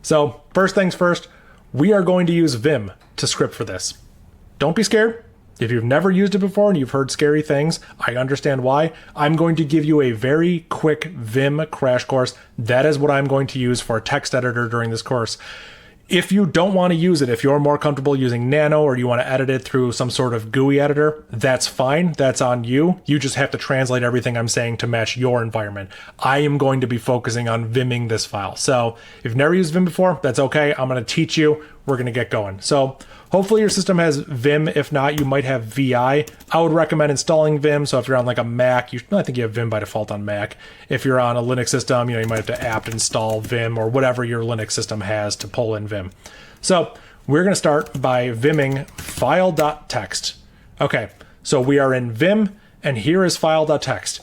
So first things first, we are going to use Vim to script for this. Don't be scared. If you've never used it before and you've heard scary things, I understand why. I'm going to give you a very quick Vim crash course. That is what I'm going to use for a text editor during this course. If you don't want to use it, if you're more comfortable using Nano or you want to edit it through some sort of GUI editor, that's fine. That's on you. You just have to translate everything I'm saying to match your environment. I am going to be focusing on Vimming this file. So if you've never used Vim before, that's okay. I'm going to teach you. We're going to get going. So hopefully your system has Vim. If not, you might have VI. I would recommend installing Vim. So if you're on like a Mac, I think you have Vim by default on Mac. If you're on a Linux system, you might have to apt install Vim or whatever your Linux system has to pull in Vim. So we're going to start by Vimming file.txt. Okay, so we are in Vim and here is file.txt.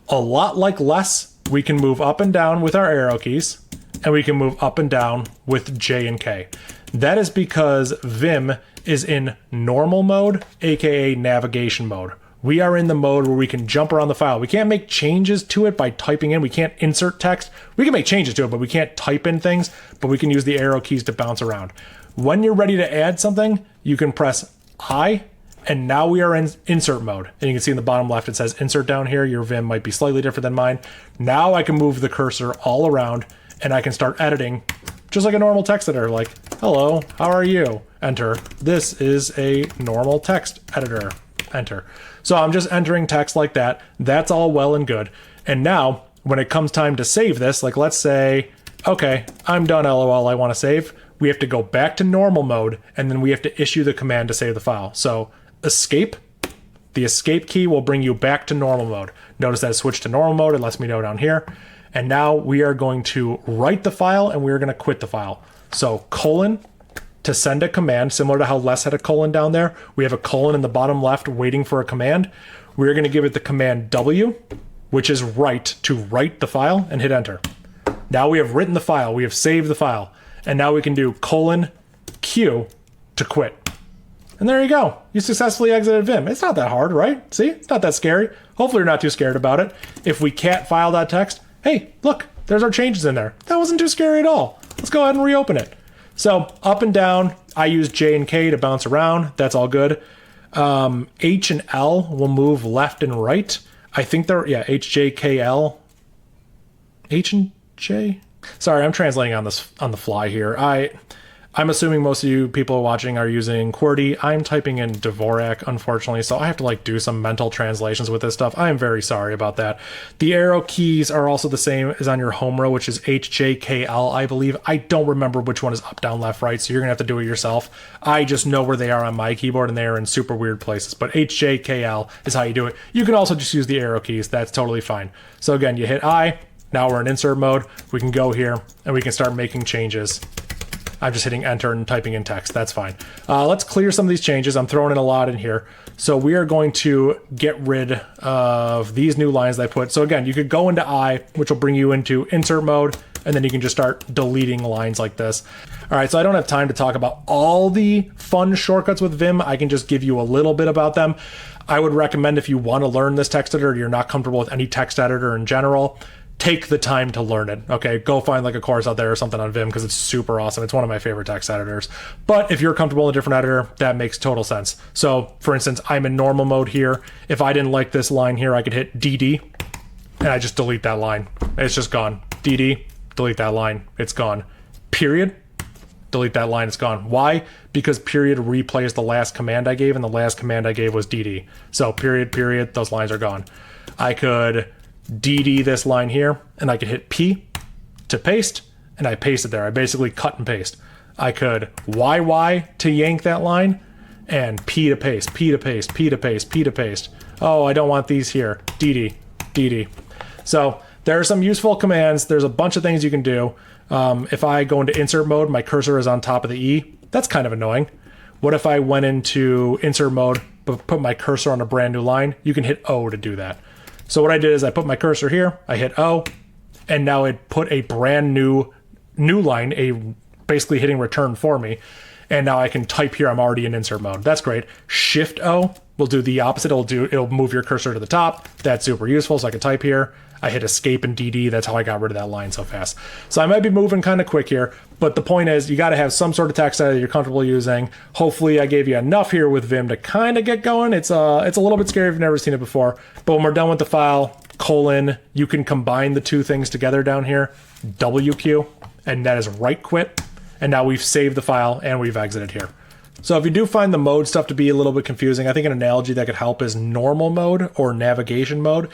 A lot like less, we can move up and down with our arrow keys and we can move up and down with J and K. That is because Vim is in normal mode, aka navigation mode. We are in the mode where we can jump around the file. We can't make changes to it by typing in. We can't insert text. We can make changes to it, but we can't type in things, but we can use the arrow keys to bounce around. When you're ready to add something, you can press I, and now we are in insert mode. And you can see in the bottom left, it says insert down here. Your Vim might be slightly different than mine. Now I can move the cursor all around and I can start editing just like a normal text editor, like, hello, how are you? Enter. This is a normal text editor. Enter. So I'm just entering text like that. That's all well and good. And now when it comes time to save this, like let's say, okay, I'm done, LOL, I want to save. We have to go back to normal mode and then we have to issue the command to save the file. So escape, the escape key will bring you back to normal mode. Notice that it switched to normal mode. It lets me know down here. And now we are going to write the file and we're going to quit the file. So colon to send a command, similar to how Les had a colon down there. We have a colon in the bottom left waiting for a command. We're going to give it the command W, which is write, to write the file, and hit enter. Now we have written the file. We have saved the file. And now we can do colon Q to quit. And there you go. You successfully exited Vim. It's not that hard, right? See? It's not that scary. Hopefully you're not too scared about it. If we cat file.txt, hey, look, there's our changes in there. That wasn't too scary at all. Let's go ahead and reopen it. So up and down, I use J and K to bounce around. That's all good. H and L will move left and right. I think they're, yeah, H, J, K, L. H and J? Sorry, I'm translating on the fly here. I'm assuming most of you people watching are using QWERTY. I'm typing in Dvorak, unfortunately, so I have to like do some mental translations with this stuff. I am very sorry about that. The arrow keys are also the same as on your home row, which is H, J, K, L, I believe. I don't remember which one is up, down, left, right, so you're gonna have to do it yourself. I just know where they are on my keyboard, and they are in super weird places, but H, J, K, L is how you do it. You can also just use the arrow keys. That's totally fine. So again, you hit I. Now we're in insert mode. We can go here, and we can start making changes. I'm just hitting enter and typing in text. That's fine. Let's clear some of these changes. I'm throwing in a lot in here. So we are going to get rid of these new lines that I put. So again, you could go into I, which will bring you into insert mode, and then you can just start deleting lines like this. All right, so I don't have time to talk about all the fun shortcuts with Vim. I can just give you a little bit about them. I would recommend if you want to learn this text editor, you're not comfortable with any text editor in general, take the time to learn it, okay? Go find like a course out there or something on Vim because it's super awesome. It's one of my favorite text editors. But if you're comfortable in a different editor, that makes total sense. So for instance, I'm in normal mode here. If I didn't like this line here, I could hit DD and I just delete that line. It's just gone. DD, delete that line. It's gone. Period, delete that line. It's gone. Why? Because period replays the last command I gave, and the last command I gave was DD. So period, period, those lines are gone. I could DD this line here, and I could hit P to paste, and I paste it there. I basically cut and paste. I could YY to yank that line, and P to paste, P to paste, P to paste, P to paste. Oh, I don't want these here. DD, DD. So there are some useful commands. There's a bunch of things you can do. If I go into insert mode, my cursor is on top of the E. That's kind of annoying. What if I went into insert mode, but put my cursor on a brand new line? You can hit O to do that. So what I did is I put my cursor here, I hit O, and now it put a brand new line, basically hitting return for me. And now I can type here. I'm already in insert mode. That's great. Shift O will do the opposite. It'll move your cursor to the top. That's super useful. So I can type here. I hit escape and DD. That's how I got rid of that line so fast. So I might be moving kind of quick here, but the point is you got to have some sort of text that you're comfortable using. Hopefully I gave you enough here with Vim to kind of get going. It's a little bit scary if you've never seen it before, but when we're done with the file, colon, you can combine the two things together down here, WQ, and that is right quit. And now we've saved the file and we've exited here. So if you do find the mode stuff to be a little bit confusing, I think an analogy that could help is normal mode or navigation mode.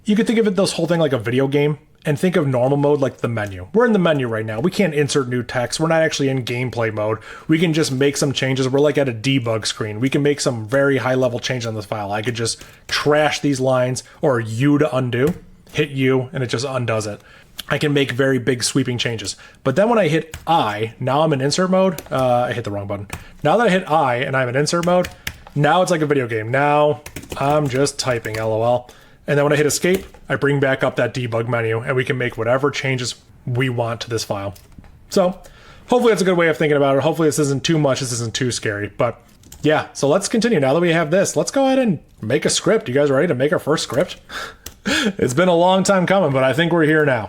You could think of it, this whole thing, like a video game, and think of normal mode like the menu. We're in the menu right now. We can't insert new text. We're not actually in gameplay mode. We can just make some changes. We're like at a debug screen. We can make some very high level changes on this file. I could just trash these lines or U to undo, hit U, and it just undoes it. I can make very big sweeping changes. But then when I hit I, now I'm in insert mode. I hit the wrong button. Now that I hit I and I'm in insert mode, now it's like a video game. Now I'm just typing, LOL. And then when I hit escape, I bring back up that debug menu and we can make whatever changes we want to this file. So hopefully that's a good way of thinking about it. Hopefully this isn't too much. This isn't too scary. But yeah, so let's continue. Now that we have this, let's go ahead and make a script. You guys ready to make our first script? It's been a long time coming, but I think we're here now.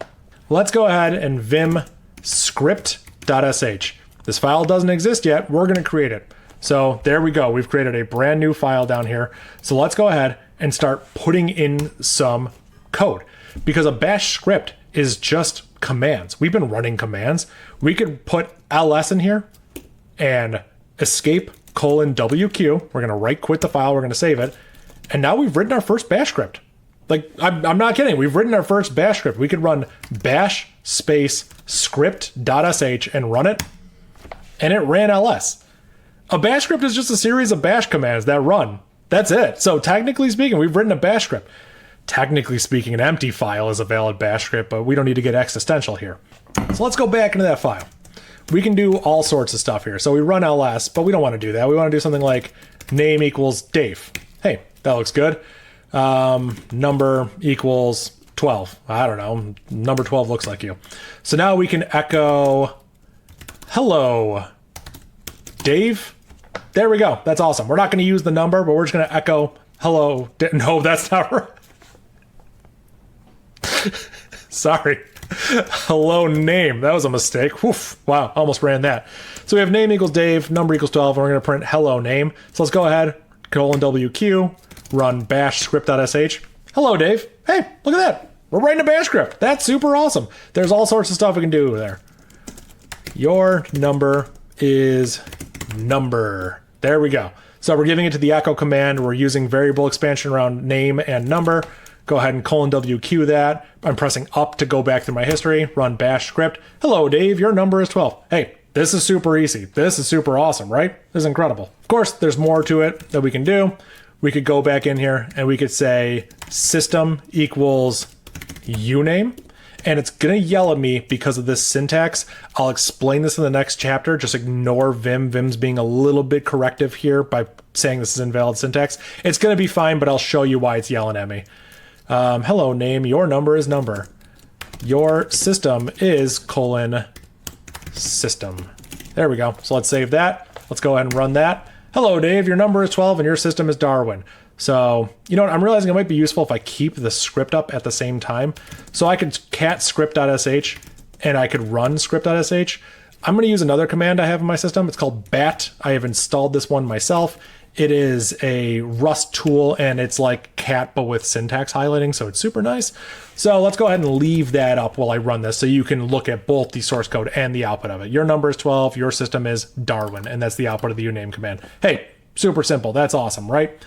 Let's go ahead and vim script.sh. This file doesn't exist yet. We're going to create it. So there we go. We've created a brand new file down here. So let's go ahead and start putting in some code, because a bash script is just commands. We've been running commands. We could put ls in here and escape :WQ. We're going to right quit the file. We're going to save it. And now we've written our first bash script. Like, I'm not kidding. We've written our first bash script. We could run bash space script.sh and run it, and it ran ls. A bash script is just a series of bash commands that run. That's it. So technically speaking, we've written a bash script. Technically speaking, an empty file is a valid bash script, but we don't need to get existential here. So let's go back into that file. We can do all sorts of stuff here. So we run ls, but we don't want to do that. We want to do something like name equals Dave. Hey, that looks good. Number equals 12. I don't know. Number 12 looks like you. So now we can echo, hello, Dave. There we go. That's awesome. We're not going to use the number, but we're just going to echo, hello. No, that's not right. Sorry. Hello, name. That was a mistake. Oof. Wow. Almost ran that. So we have name equals Dave, number equals 12, and we're going to print hello, name. So let's go ahead, :WQ. Run bash script.sh. Hello, Dave. Hey, look at that. We're writing a bash script. That's super awesome. There's all sorts of stuff we can do there. Your number is number. There we go. So we're giving it to the echo command. We're using variable expansion around name and number. Go ahead and :WQ that. I'm pressing up to go back through my history. Run bash script. Hello, Dave. Your number is 12. Hey, this is super easy. This is super awesome, right? This is incredible. Of course, there's more to it that we can do. We could go back in here and we could say system equals uname, and it's going to yell at me because of this syntax. I'll explain this in the next chapter. Just ignore Vim. Vim's being a little bit corrective here by saying this is invalid syntax. It's going to be fine, but I'll show you why it's yelling at me. Hello, name. Your number is number. Your system is : system. There we go. So let's save that. Let's go ahead and run that. Hello, Dave, your number is 12 and your system is Darwin. So, you know what, I'm realizing it might be useful if I keep the script up at the same time. So I could cat script.sh and I could run script.sh. I'm going to use another command I have in my system. It's called bat. I have installed this one myself. It is a Rust tool and it's like cat but with syntax highlighting, so it's super nice. So let's go ahead and leave that up while I run this so you can look at both the source code and the output of it. Your number is 12, your system is Darwin, and that's the output of the uname command. Hey, super simple. That's awesome, right?